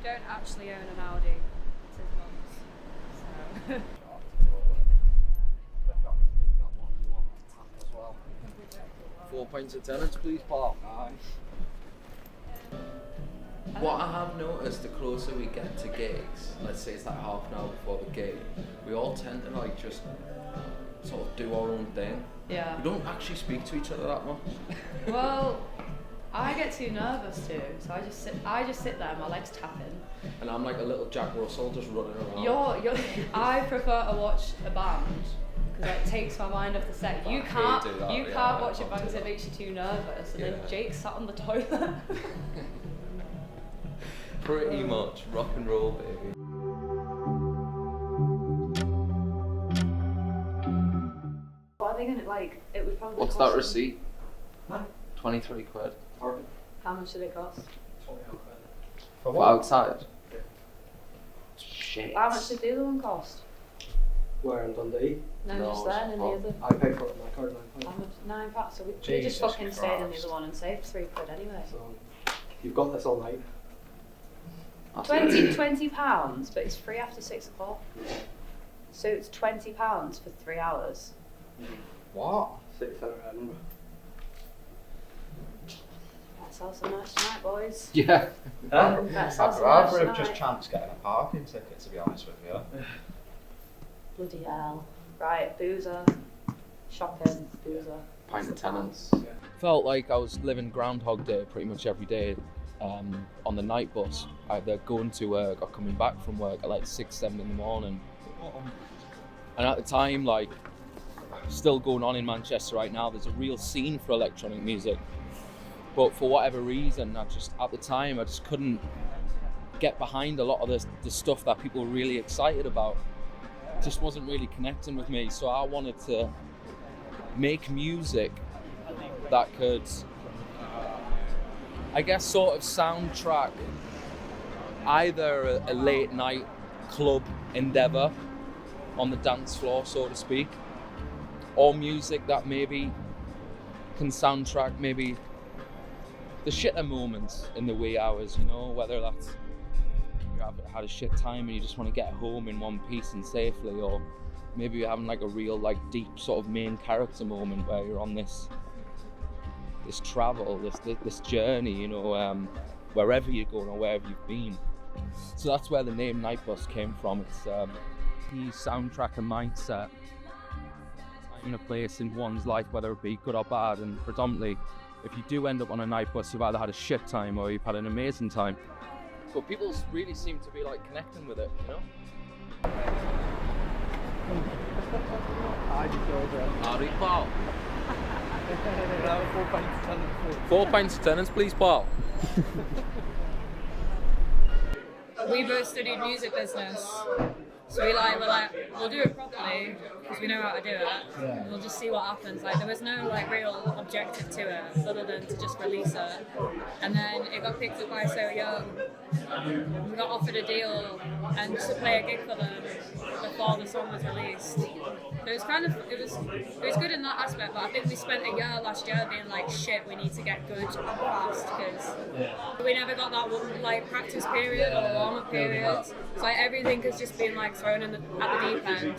don't actually own an Audi. It's his mum's. So. 4 pints of tenants, please, Paul. Aye. What I have noticed, the closer we get to gigs, let's say it's like half an hour before the gig, we all tend to like just sort of do our own thing. Yeah. We don't actually speak to each other that much. Well, I get too nervous too, so I just sit there, my legs tapping. And I'm like a little Jack Russell just running around. I prefer to watch a band because it takes my mind off the set. You can't watch a band because it makes you too nervous. And then Jake sat on the toilet. Pretty much rock and roll, baby. What are they gonna like? It would probably. What's that receipt? 23 quid. How much did it cost? 20 quid. For outside? Yeah. Shit. How much did the other one cost? Where in Dundee? No, just then in the other. I paid for it with my card, How much? £9. So we Jesus just fucking stayed in the Christ. other one and saved 3 quid anyway. So you've got this all night. £20, but it's free after 6 o'clock. So it's £20 for 3 hours. What? 6 out of Edinburgh. Let's sell some merch tonight, boys. Yeah. Let's sell I'd some rather merch have just tonight. chanced getting a parking ticket, to be honest with you. Bloody hell. Right, boozer. Shopping, boozer. Pint of tenants. Felt like I was living Groundhog Day pretty much every day on the night bus, either going to work or coming back from work at like 6, 7 in the morning. And at the time, like, still going on in Manchester right now, there's a real scene for electronic music. But for whatever reason, at the time, I just couldn't get behind a lot of the stuff that people were really excited about. It just wasn't really connecting with me. So I wanted to make music that could, I guess, sort of soundtrack either a late night club endeavor on the dance floor, so to speak, or music that maybe can soundtrack maybe the shitter moments in the wee hours, you know, whether that's you have had a shit time and you just want to get home in one piece and safely, or maybe you're having like a real like deep sort of main character moment where you're on this travel, this journey, you know, wherever you're going or wherever you've been. So that's where the name Nightbus came from. It's the soundtrack and mindset in a place in one's life, whether it be good or bad, and predominantly if you do end up on a night bus, you've either had a shit time or you've had an amazing time. But people really seem to be like connecting with it, you know? Howdy, Paul. 4 pints of tenants. 4 pints of tenants, please, Paul. We both studied music business, so we're like, we'll do it properly because we know how to do it. Yeah. We'll just see what happens. Like, there was no like real objective to it other than to just release it. And then it got picked up by So Young. We got offered a deal and to play a gig for them before the song was released. So it was good in that aspect, but I think we spent a year last year being like, shit, we need to get good fast because we never got that like practice period or warm-up period. So like, everything has just been like thrown at the deep end.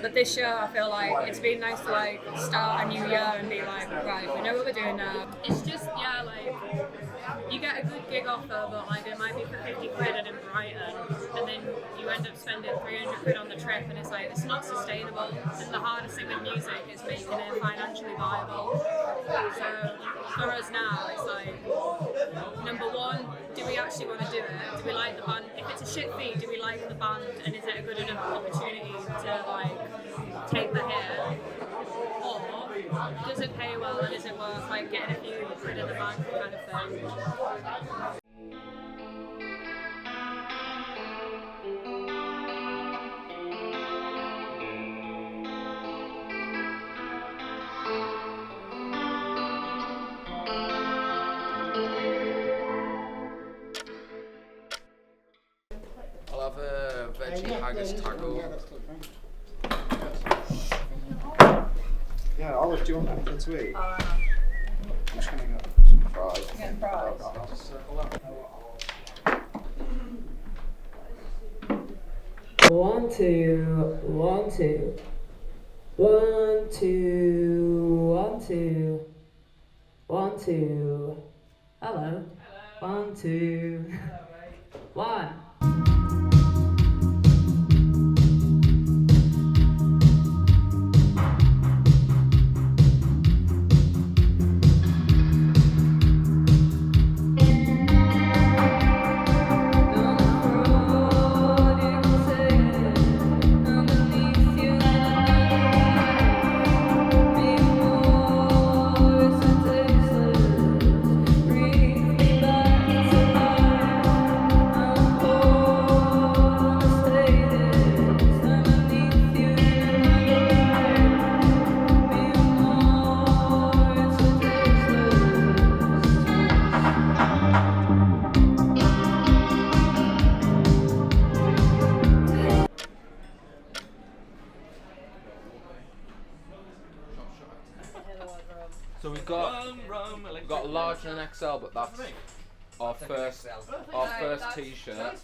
But this year I feel like it's been nice to like start a new year and be like, right, we know what we're doing now. It's just, yeah, like you get a good gig offer, but like it might be for 50 quid in Brighton, and then you end up spending 300 quid on the trip, and it's like, it's not sustainable. And the hardest thing with music is making it financially viable. So for us now, it's like, number one, do we actually want to do it? Do we like the band? If it's a shit fee, do we like the band? And is it a good enough opportunity to like take the hit? Or does it pay well, and is it worth like getting a few quid in the bank kind of thing? I'll have a veggie haggis taco. Yeah, Olive, do you want anything to eat? Oh, I'm just gonna get some fries. Getting fries. I'll just circle that. 1 2 1 2 1 2 1 2 1 2. Hello. 1 2 1. So we've got a large and an XL, but that's our first t-shirt.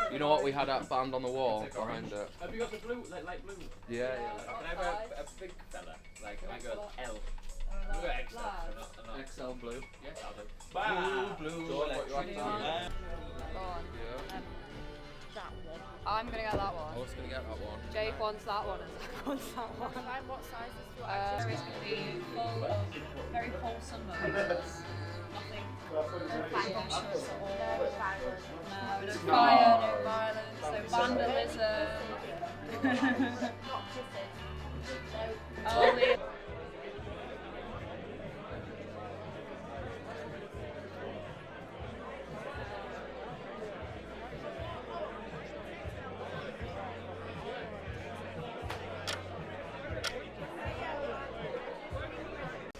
You know what we had that band on the wall behind it? Have you got the blue, like blue? Yeah. Can I have a big fella? Like a L. XL blue. Yes, I'll do. Blue. What you like? Go on. That one. I'm gonna get that one. I was gonna get that one. Jake wants that one and Zach wants that one. What size is your It's going to be full of very wholesome moments. Nothing obnoxious at all. No fire, no violence, no vandalism. Only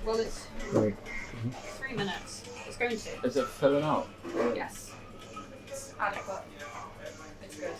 well, it's 3 minutes. It's going to. Is it filling out? Yes. It's adequate. It's good.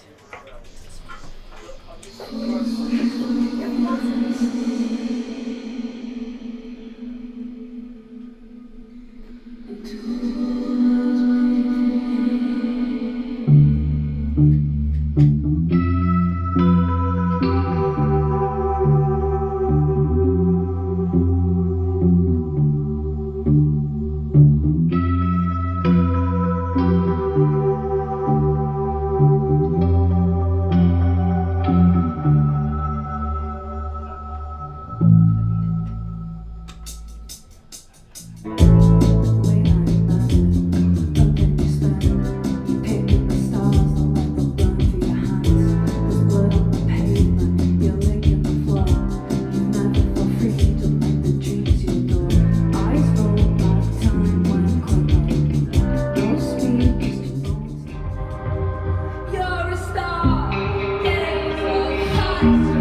You're a star, getting so high.